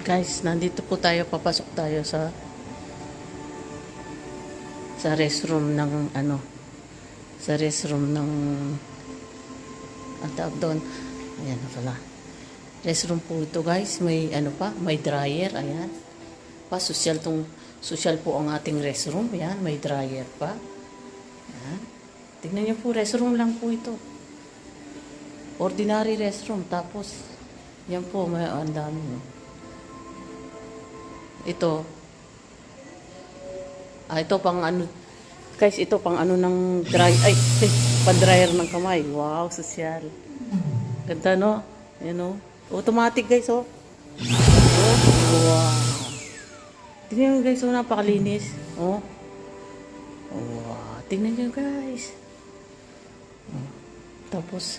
Guys, nandito po tayo, papasok tayo sa restroom ng sa restroom ng ang tawag doon. Ayan na pala. Restroom po ito, guys. May may dryer, ayan. Social po ang ating restroom. Ayan, may dryer pa. Ayan. Tingnan niyo po, restroom lang po ito. Ordinary restroom. Tapos, yan po, may ang dami, no? Ito pang guys, ito pang ng dry, pan dryer ng kamay. Wow, sosyal. Ganda, no? Yan, no? Automatic, guys, oh. Wow. Tingnan nyo, guys, oh, napakalinis. Oh. Wow. Tingnan nyo, guys. Tapos,